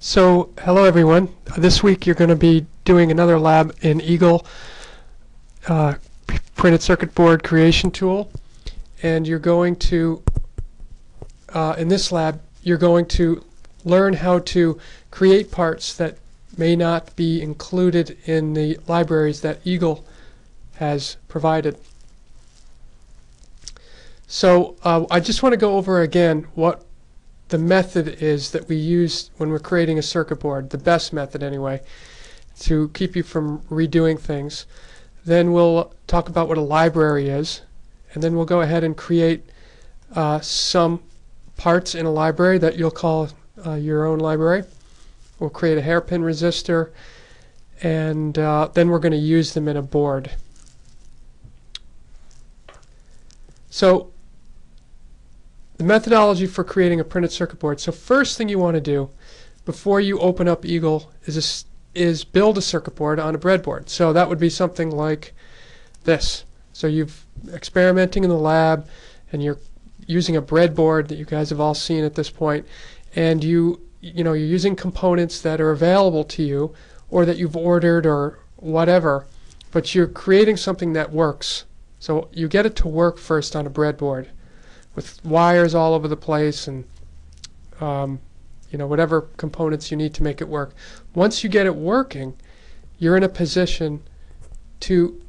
So, hello everyone. This week you're going to be doing another lab in Eagle uh, printed circuit board creation tool, and you're going to, in this lab, you're going to learn how to create parts that may not be included in the libraries that Eagle has provided. So, I just want to go over again what the method is that we use when we're creating a circuit board, the best method anyway, to keep you from redoing things. Then we'll talk about what a library is, and then we'll go ahead and create some parts in a library that you'll call your own library. We'll create a hairpin resistor, and then we're going to use them in a board. So the methodology for creating a printed circuit board. So first thing you want to do before you open up Eagle is build a circuit board on a breadboard. So that would be something like this. So you've experimenting in the lab and you're using a breadboard that you guys have all seen at this point, and you're using components that are available to you or that you've ordered or whatever, but you're creating something that works. So you get it to work first on a breadboard with wires all over the place and whatever components you need to make it work. Once you get it working, you're in a position to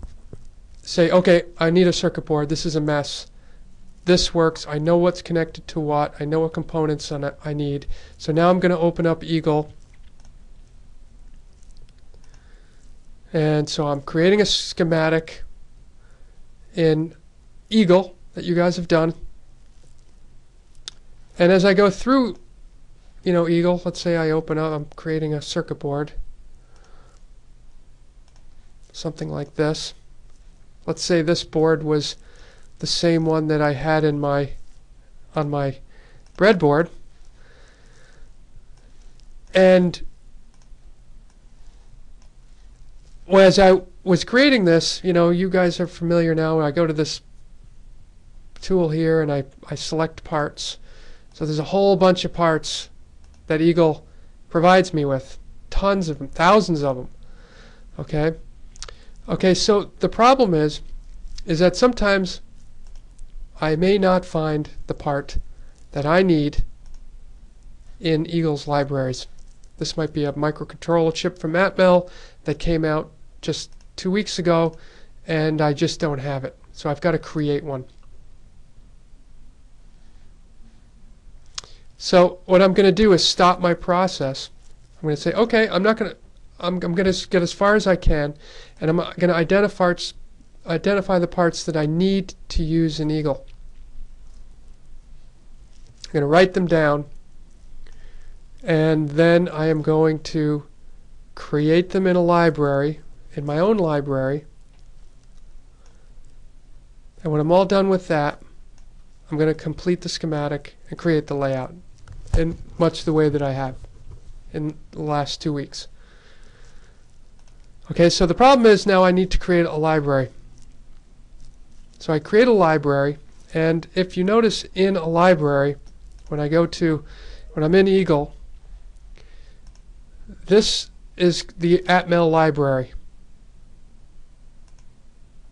say, okay, I need a circuit board. This is a mess. This works. I know what's connected to what. I know what components I need. So now I'm going to open up Eagle. And so I'm creating a schematic in Eagle that you guys have done. And as I go through, Eagle, let's say I open up, I'm creating a circuit board, something like this. Let's say this board was the same one that I had on my breadboard. And as I was creating this, you guys are familiar now. I go to this tool here and I select parts. So there's a whole bunch of parts that Eagle provides me with, tons of them, thousands of them. Okay, so the problem is that sometimes I may not find the part that I need in Eagle's libraries. This might be a microcontroller chip from Atmel that came out just 2 weeks ago, and I just don't have it. So I've got to create one. So what I'm going to do is stop my process. I'm going to say, okay, I'm going to get as far as I can, and I'm going to identify the parts that I need to use in Eagle. I'm going to write them down, and then I am going to create them in a library, in my own library. And when I'm all done with that, I'm going to complete the schematic and create the layout in much the way that I have in the last 2 weeks. Okay, so the problem is now I need to create a library. So I create a library, and if you notice in a library, when I'm in Eagle, this is the Atmel library.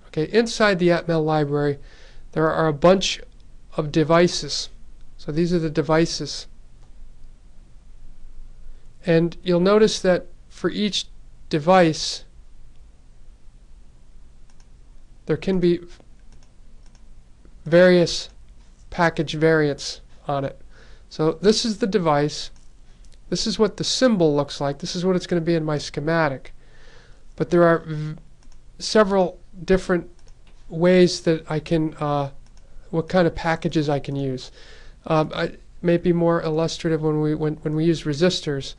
Okay, inside the Atmel library there are a bunch of devices. So these are the devices. And you'll notice that for each device there can be various package variants on it. So this is the device. This is what the symbol looks like. This is what it's going to be in my schematic. But there are several different ways that I can, what kind of packages I can use. It may be more illustrative when we use resistors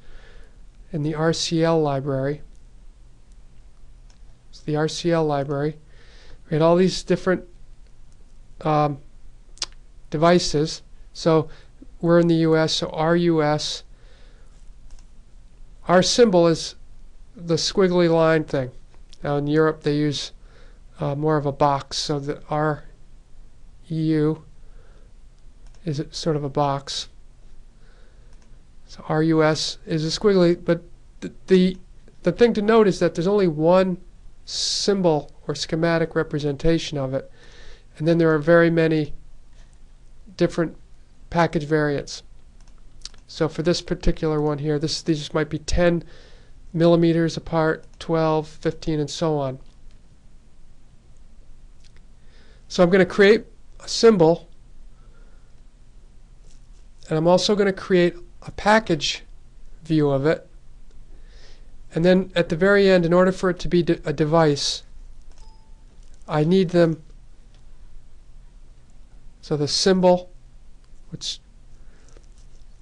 in the RCL library. It's the RCL library. We had all these different devices. So we're in the US, so RUS. Our symbol is the squiggly line thing. Now in Europe they use more of a box, so the RU is sort of a box. So RUS is a squiggly, but the thing to note is that there's only one symbol or schematic representation of it, and then there are very many different package variants. So for this particular one here, these might be 10 millimeters apart, 12, 15, and so on. So I'm going to create a symbol, and I'm also going to create a package view of it. And then at the very end, in order for it to be a device, I need them, so the symbol,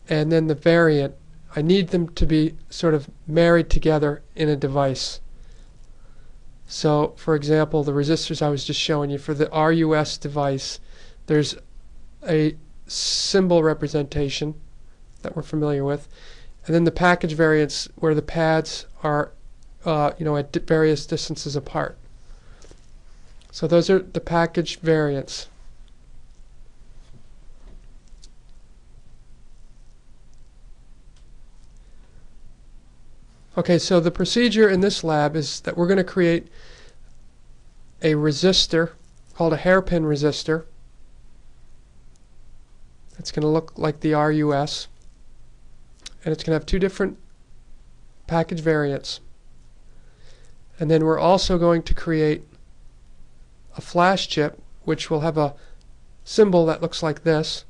and then the variant, I need them to be sort of married together in a device. So, for example, the resistors I was just showing you, for the RUS device, there's a symbol representation that we're familiar with, and then the package variants where the pads are at various distances apart. So those are the package variants. Okay, so the procedure in this lab is that we're going to create a resistor called a hairpin resistor. It's going to look like the RUS, and it's going to have two different package variants. And then we're also going to create a flash chip, which will have a symbol that looks like this,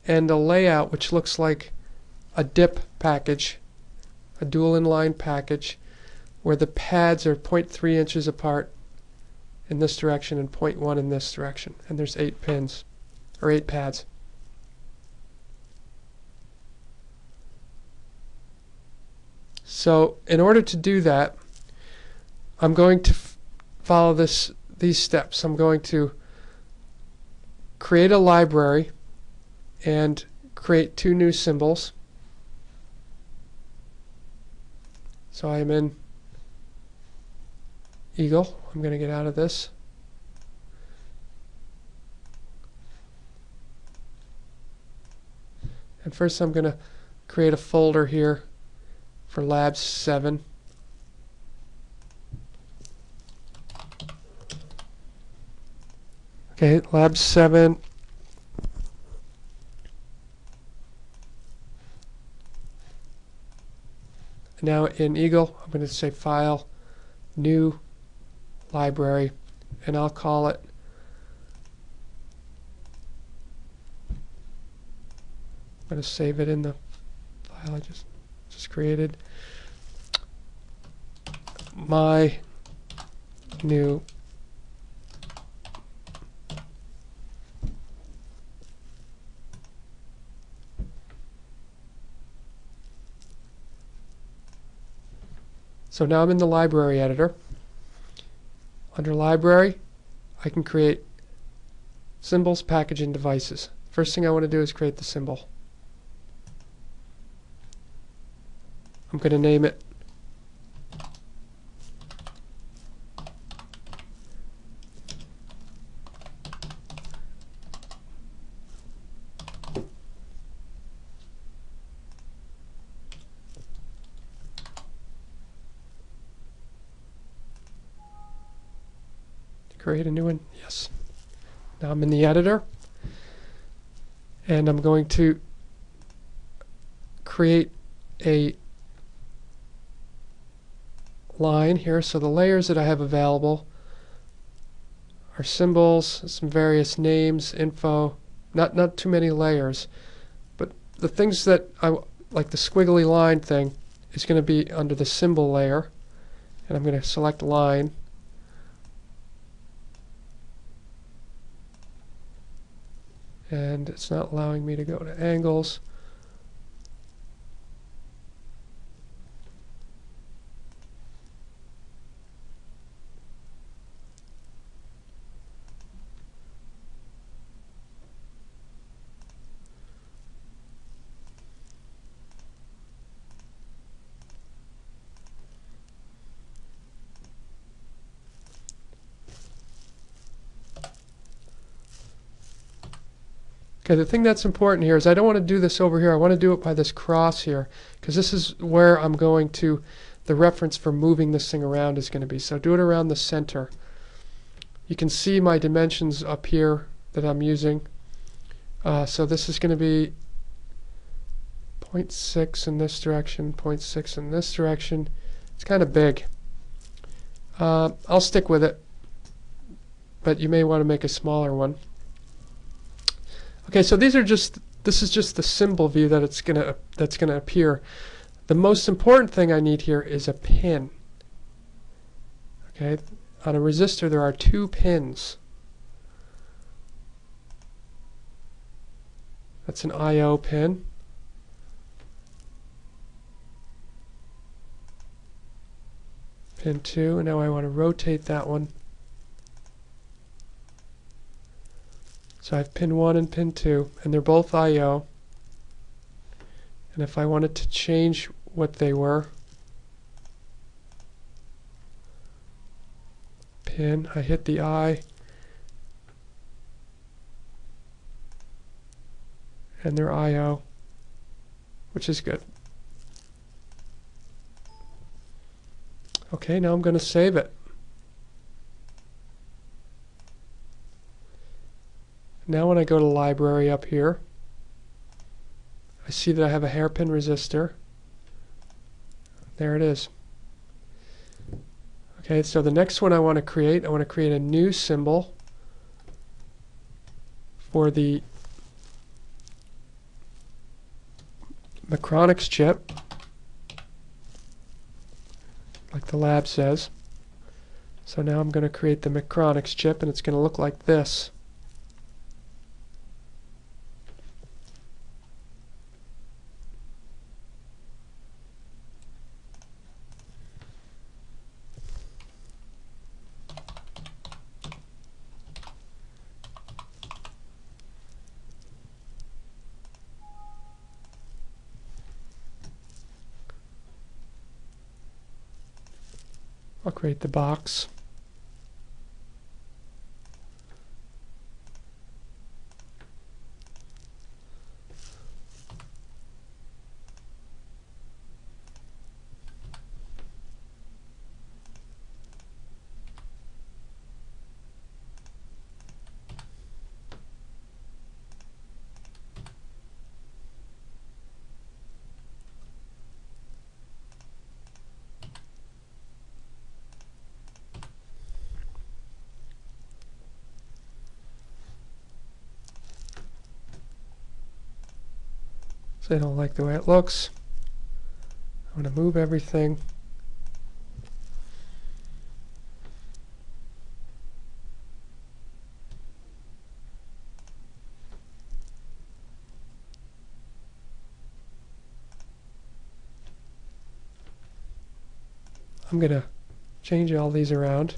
and a layout which looks like a DIP package, a dual inline package, where the pads are 0.3 inches apart in this direction and 0.1 in this direction, and there's 8 pins, or 8 pads. So in order to do that, I'm going to follow these steps. I'm going to create a library and create 2 new symbols. So I am in Eagle. I'm going to get out of this. And first I'm going to create a folder here for Lab 7. Okay, Lab 7. Now in Eagle, I'm going to say File, New Library, and I'll call it I'm going to save it in the file I just created. My new So now I'm in the library editor. Under library, I can create symbols, package, and devices. First thing I want to do is create the symbol. I'm going to name it create a new one. Yes. Now I'm in the editor, and I'm going to create a line here. So the layers that I have available are symbols, some various names, info, not too many layers. But the things that I like, the squiggly line thing, is going to be under the symbol layer, and I'm going to select line. And it's not allowing me to go to angles. Okay, the thing that's important here is I don't want to do this over here. I want to do it by this cross here, because this is where I'm going to, the reference for moving this thing around is going to be. So do it around the center. You can see my dimensions up here that I'm using. So this is going to be 0.6 in this direction, 0.6 in this direction. It's kind of big. I'll stick with it, but you may want to make a smaller one. Okay, so this is just the symbol view that that's gonna appear. The most important thing I need here is a pin. Okay, on a resistor there are 2 pins. That's an I/O pin. Pin 2, and now I want to rotate that one. So I have pin 1 and pin 2, and they're both I/O. And if I wanted to change what they were, pin, I hit the I, and they're I/O, which is good. Okay, now I'm going to save it. Now when I go to library up here, I see that I have a hairpin resistor. There it is. Okay, so the next one I want to create a new symbol for the Micronics chip, like the lab says. So now I'm going to create the Micronics chip, and it's going to look like this. I'll create the box. So I don't like the way it looks. I'm going to move everything. I'm going to change all these around.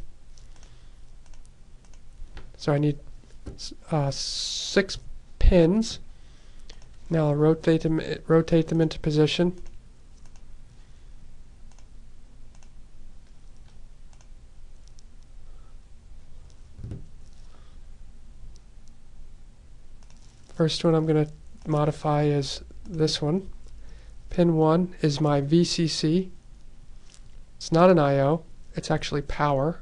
So I need 6 pins. Now I'll rotate them into position. First one I'm going to modify is this one. Pin 1 is my VCC. It's not an I/O, it's actually power.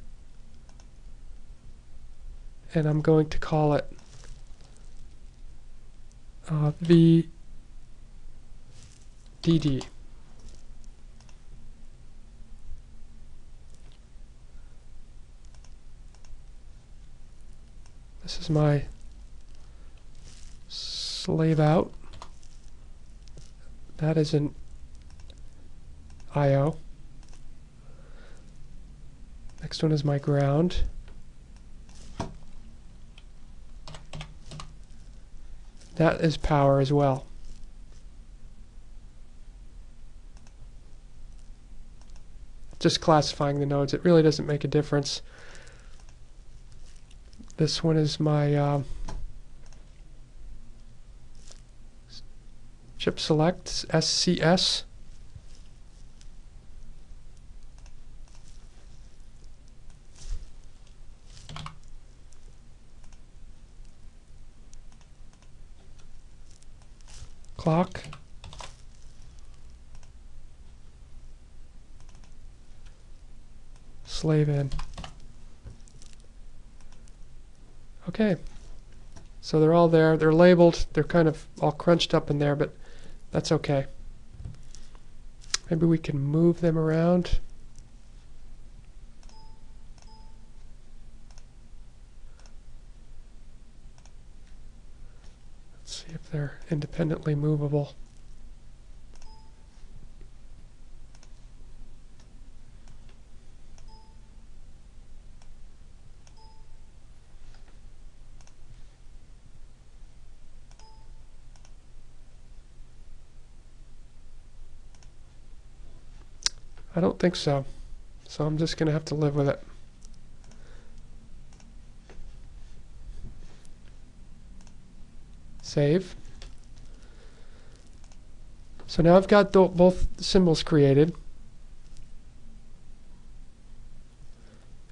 And I'm going to call it VDD. This is my slave out. That is an I/O. Next one is my ground. That is power as well. Just classifying the nodes, it really doesn't make a difference. This one is my chip select, SCS. clock. Slave in. Okay, so they're all there. They're labeled. They're kind of all crunched up in there, but that's okay. Maybe we can move them around. Let's see if they're independently movable. I don't think so. So I'm just going to have to live with it. Save. So now I've got both symbols created.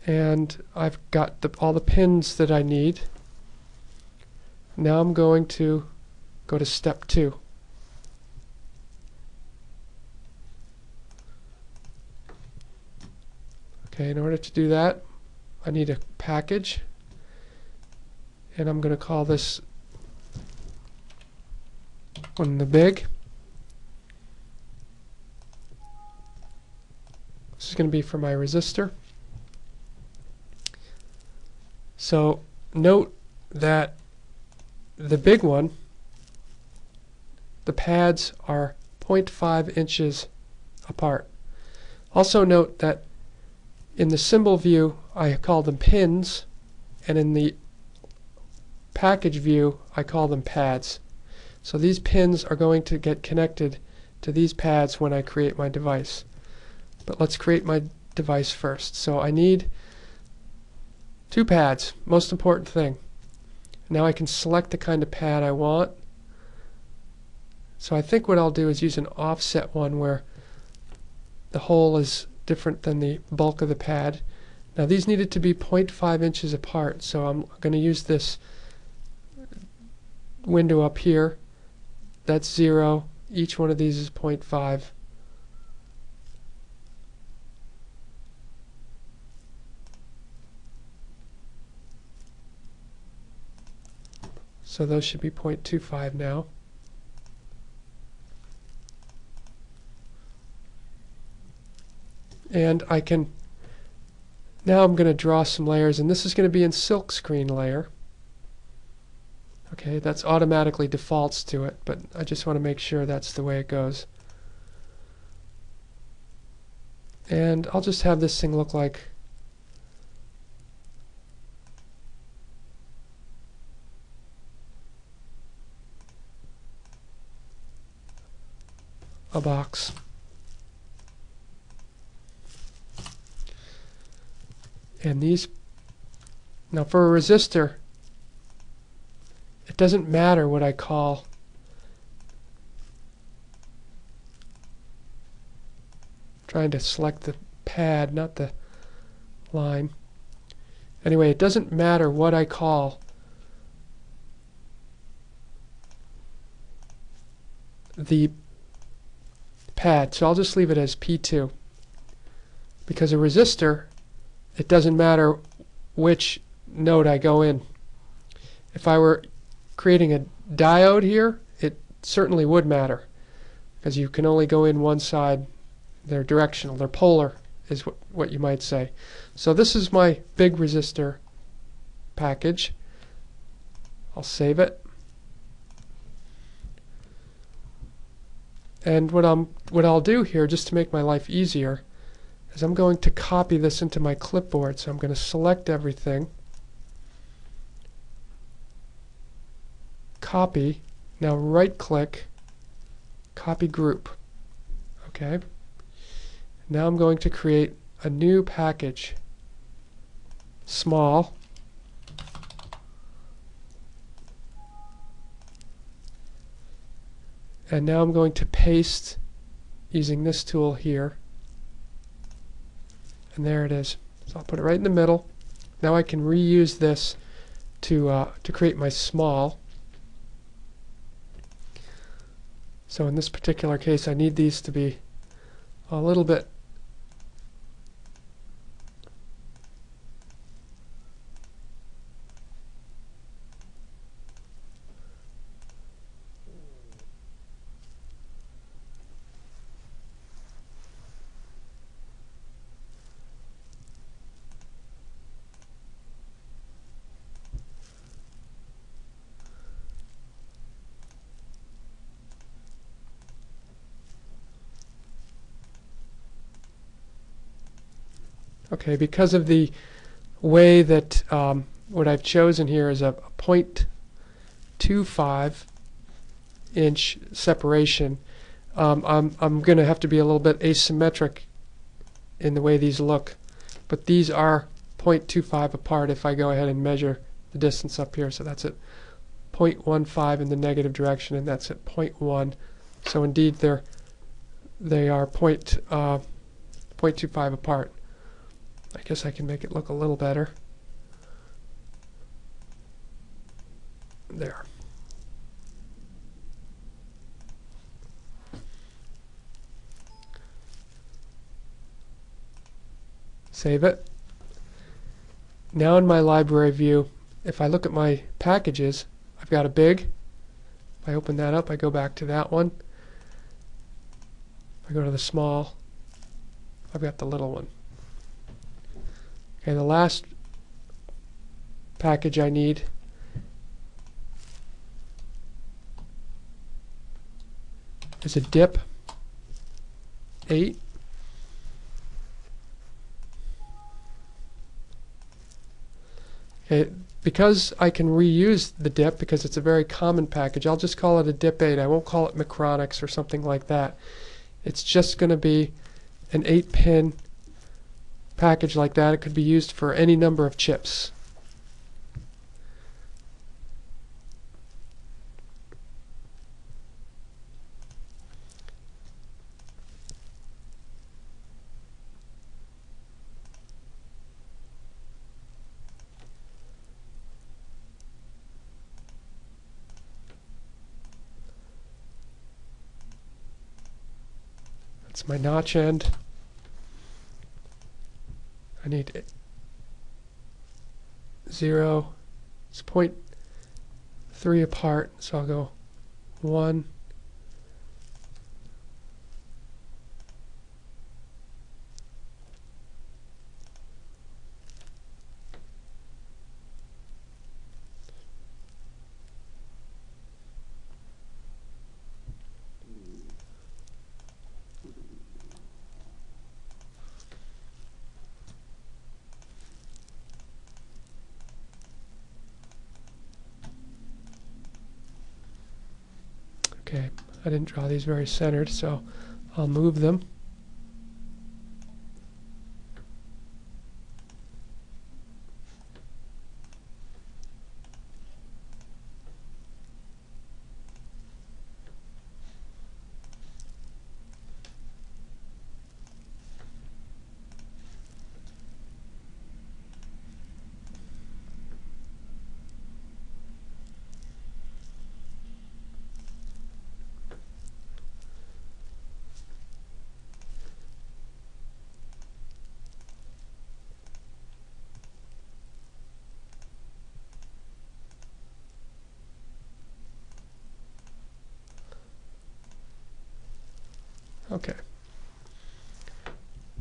And I've got all the pins that I need. Now I'm going to go to step 2. Okay, in order to do that, I need a package, and I'm going to call this one the big. This is going to be for my resistor. So note that the big one, the pads are 0.5 inches apart. Also note that in the symbol view, I call them pins, and in the package view, I call them pads. So these pins are going to get connected to these pads when I create my device. But let's create my device first. So I need 2 pads, most important thing. Now I can select the kind of pad I want. So I think what I'll do is use an offset one where the hole is different than the bulk of the pad. Now these needed to be 0.5 inches apart, so I'm going to use this window up here. That's 0. Each one of these is 0.5. So those should be 0.25 now. And I can, now I'm going to draw some layers, and this is going to be in silkscreen layer. Okay, that's automatically defaults to it, but I just want to make sure that's the way it goes. And I'll just have this thing look like a box. And these, now for a resistor, it doesn't matter what I call trying to select the pad, not the line. Anyway, it doesn't matter what I call the pad, so I'll just leave it as P2. Because a resistor, it doesn't matter which node I go in. If I were creating a diode here, it certainly would matter, because you can only go in one side. They're directional, they're polar, is what you might say. So this is my big resistor package. I'll save it. And what I'll do here, just to make my life easier, is I'm going to copy this into my clipboard. So I'm going to select everything, copy, now right click, copy group. Okay. Now I'm going to create a new package, small, and now I'm going to paste using this tool here, and there it is. So I'll put it right in the middle. Now I can reuse this to create my small. So in this particular case, I need these to be a little bit okay, because of the way that what I've chosen here is a 0.25 inch separation. I'm going to have to be a little bit asymmetric in the way these look, but these are 0.25 apart if I go ahead and measure the distance up here. So that's at 0.15 in the negative direction, and that's at 0.1. So indeed they are 0.25 apart. I guess I can make it look a little better. There. Save it. Now in my library view, if I look at my packages, I've got a big. If I open that up, I go back to that one. If I go to the small, I've got the little one. Okay, the last package I need is a dip 8. Okay, because I can reuse the dip, because it's a very common package, I'll just call it a dip 8. I won't call it Micronics or something like that. It's just going to be an 8-pin package like that. It could be used for any number of chips. That's my notch end. I need 0. It's 0.3 apart, so I'll go 1. Okay, I didn't draw these very centered, so I'll move them. Okay.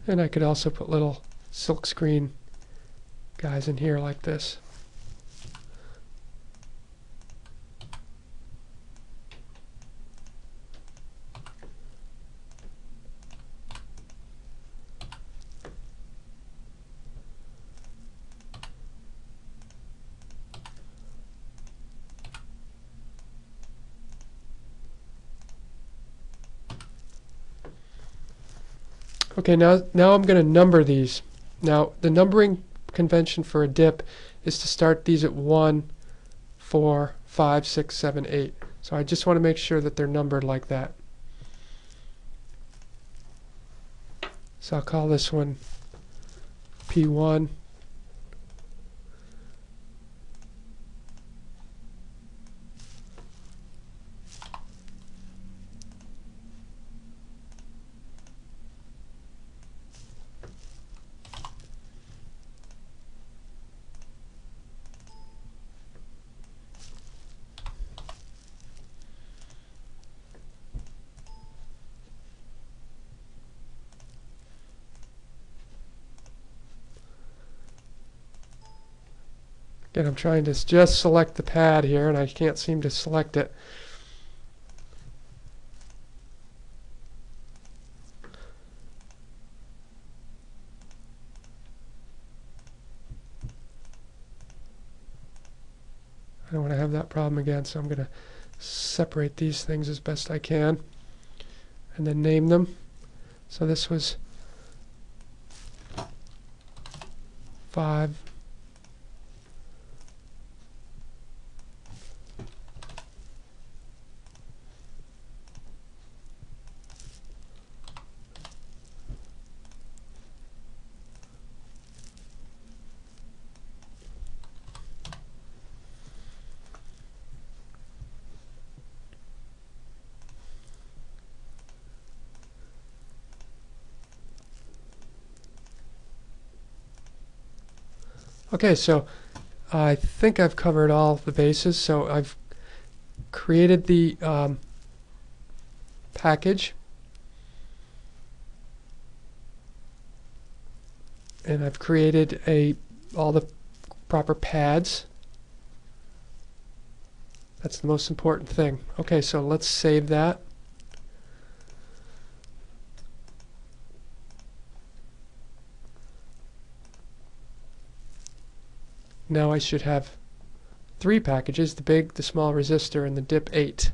And I could also put little silkscreen guys in here like this. Okay, now I'm going to number these. Now, the numbering convention for a dip is to start these at 1, 4, 5, 6, 7, 8. So I just want to make sure that they're numbered like that. So I'll call this one P1. Again, I'm trying to just select the pad here, and I can't seem to select it. I don't want to have that problem again, so I'm going to separate these things as best I can and then name them. So this was 5. Okay, so I think I've covered all the bases. So I've created the package, and I've created all the proper pads. That's the most important thing. Okay, so let's save that. Now I should have 3 packages, the big, the small resistor, and the DIP 8.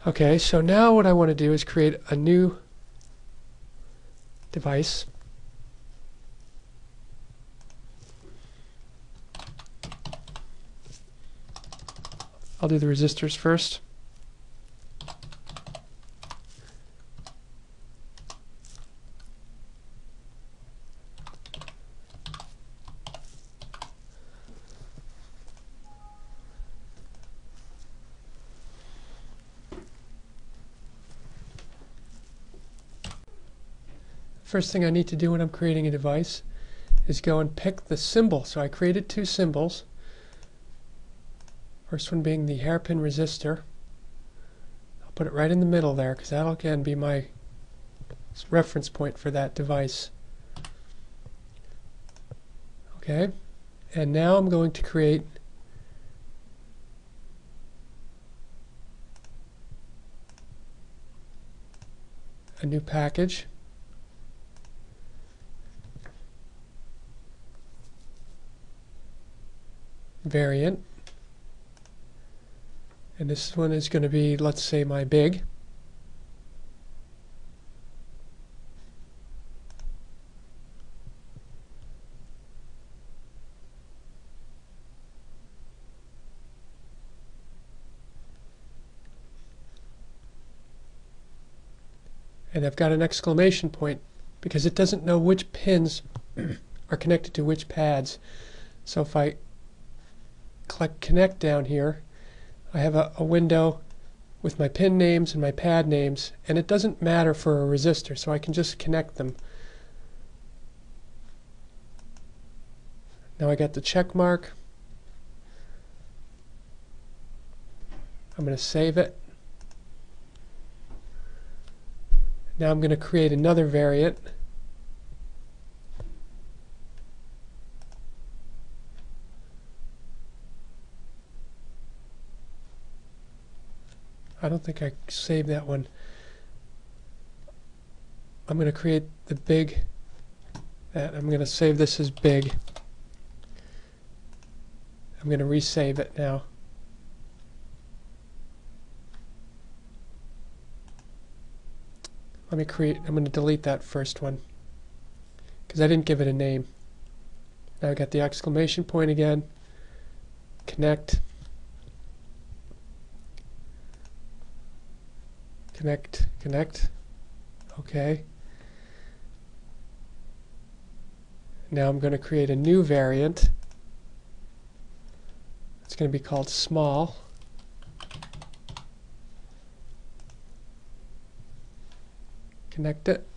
Okay, so now what I want to do is create a new device. I'll do the resistors first. First thing I need to do when I'm creating a device is go and pick the symbol. So I created 2 symbols. First one being the hairpin resistor. I'll put it right in the middle there because that'll again be my reference point for that device. Okay, and now I'm going to create a new package. Variant, and this one is going to be, let's say, my big. And I've got an exclamation point because it doesn't know which pins are connected to which pads. So if I click connect down here, I have a window with my pin names and my pad names, and it doesn't matter for a resistor, so I can just connect them. Now I got the check mark. I'm going to save it. Now I'm going to create another variant. I don't think I saved that one. I'm going to create the big. I'm going to save this as big. I'm going to resave it now. I'm going to delete that first one because I didn't give it a name. Now I got the exclamation point again. Connect. Connect, connect. Okay. Now I'm going to create a new variant. It's going to be called small. Connect it.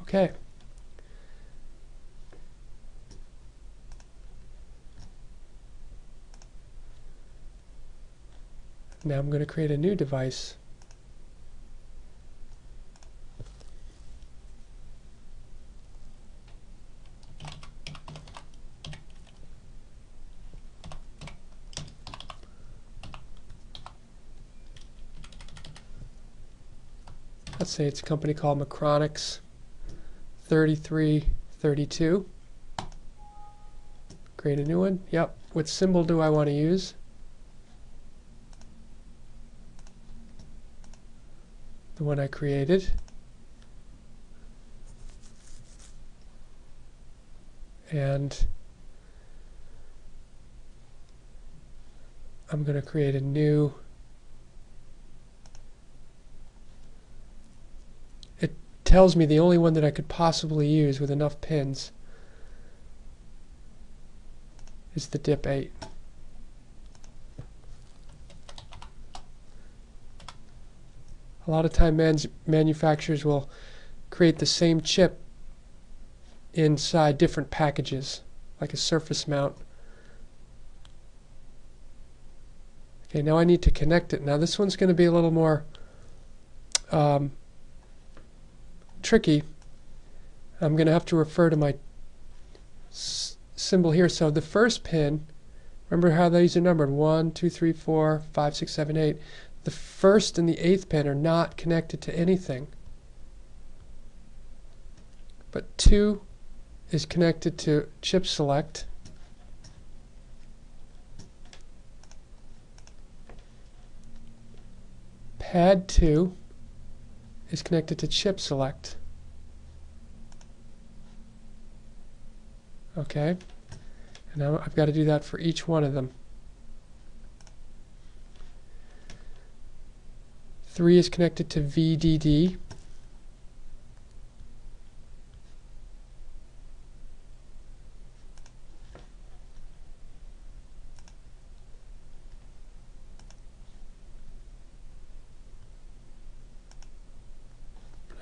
Okay. Now I'm going to create a new device. let's say it's a company called Macronix 3332. Create a new one. Yep. What symbol do I want to use? The one I created. And I'm going to create a new. It tells me the only one that I could possibly use with enough pins is the DIP 8. A lot of time manufacturers will create the same chip inside different packages, like a surface mount. Okay, now I need to connect it. Now this one's going to be a little more tricky. I'm going to have to refer to my symbol here. So the first pin, remember how these are numbered, 1, 2, 3, 4, 5, 6, 7, 8. The first and the 8th pin are not connected to anything. But 2 is connected to chip select. Pad 2 is connected to chip select. Okay, and now I've got to do that for each one of them. 3 is connected to VDD.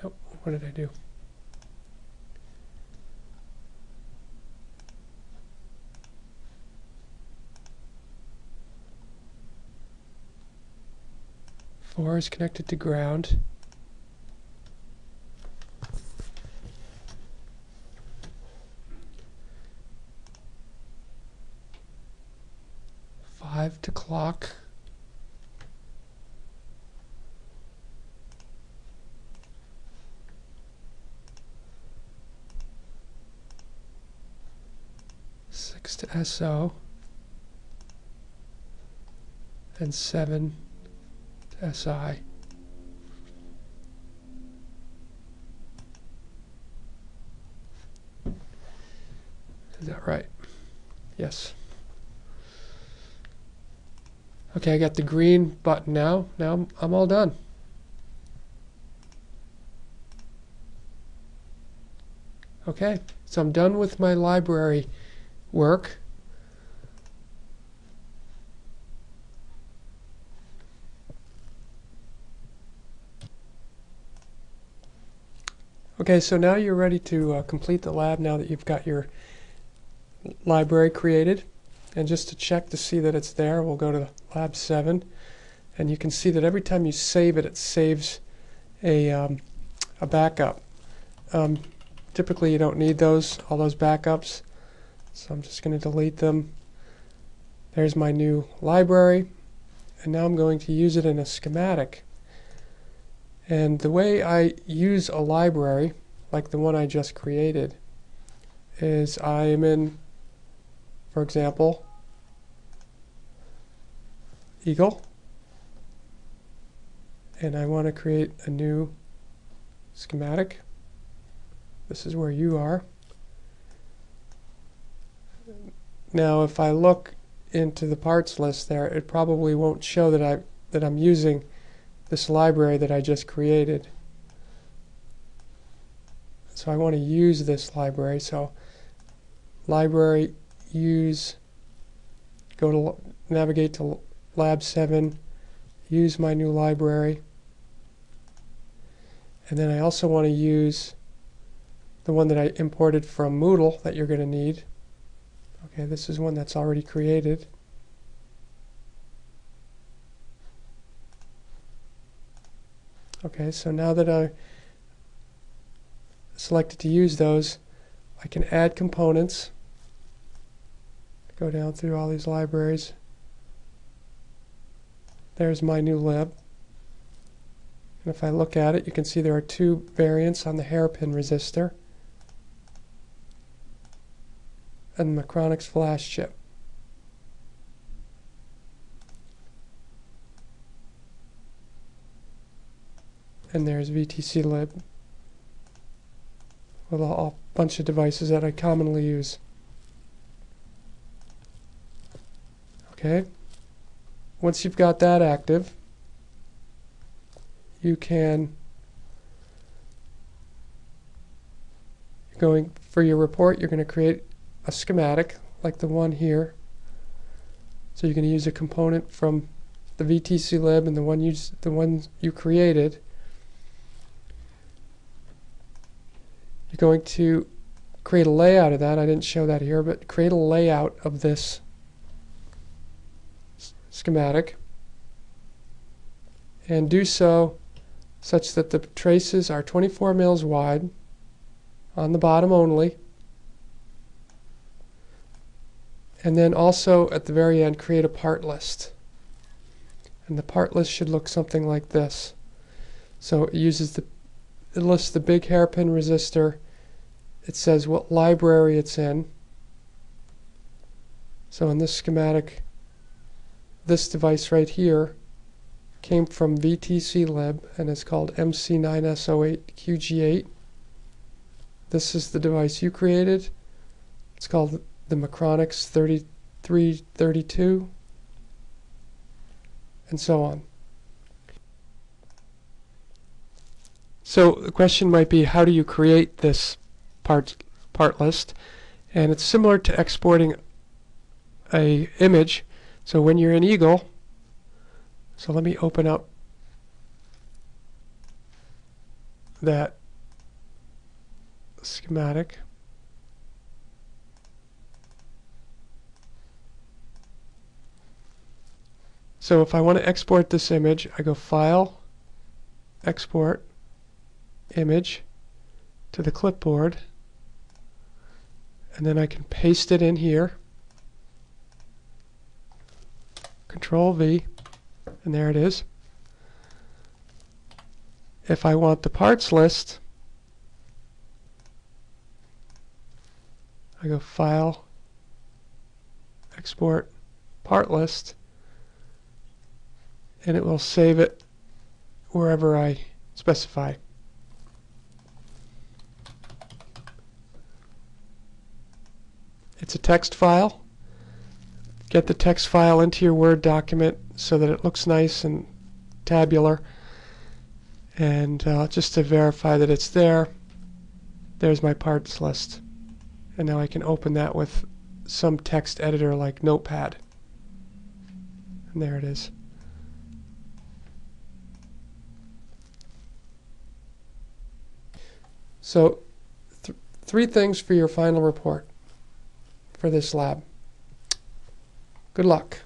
Nope, what did I do? Four is connected to ground. Five to clock. Six to SO. And 7 to SI. Is that right? Yes. Okay, I got the green button now. Now I'm all done. Okay, so I'm done with my library work. Okay, so now you're ready to complete the lab now that you've got your library created. And just to check to see that it's there, we'll go to Lab 7. And you can see that every time you save it, it saves a backup. Typically you don't need all those backups. So I'm just going to delete them. There's my new library. And now I'm going to use it in a schematic. And the way I use a library, like the one I just created, is I am in, for example, Eagle, and I want to create a new schematic. This is where you are. Now if I look into the parts list there, it probably won't show that I'm using this library that I just created. So I want to use this library. So library, use, go to navigate to Lab 7, use my new library. And then I also want to use the one that I imported from Moodle that you're going to need. Okay, this is one that's already created. Okay, so now that I selected to use those, I can add components. Go down through all these libraries. There's my new lib. And if I look at it, you can see there are two variants on the hairpin resistor and Micronics flash chip. And there's VTC lib with a bunch of devices that I commonly use. Okay, once you've got that active, you can, going for your report, you're going to create a schematic like the one here. So you're going to use a component from the VTC lib and the one you created. You're going to create a layout of that. I didn't show that here, but create a layout of this schematic and do so such that the traces are 24 mils wide on the bottom only, and then also at the very end create a part list, and the part list should look something like this. So it lists the big hairpin resistor, it says what library it's in. So in this schematic, this device right here came from VTC lib and is called MC9S08QG8. This is the device you created. It's called the Micronics 3332, and so on. So the question might be, how do you create this part list? And it's similar to exporting an image. So when you're in Eagle, so let me open up that schematic. So if I want to export this image, I go File, Export, Image to the clipboard, and then I can paste it in here. Control V, and there it is. If I want the parts list, I go File, Export, Part List, and it will save it wherever I specify. It's a text file. Get the text file into your Word document so that it looks nice and tabular. And just to verify that it's there, there's my parts list. And now I can open that with some text editor like Notepad. And there it is. So, three things for your final report for this lab. Good luck.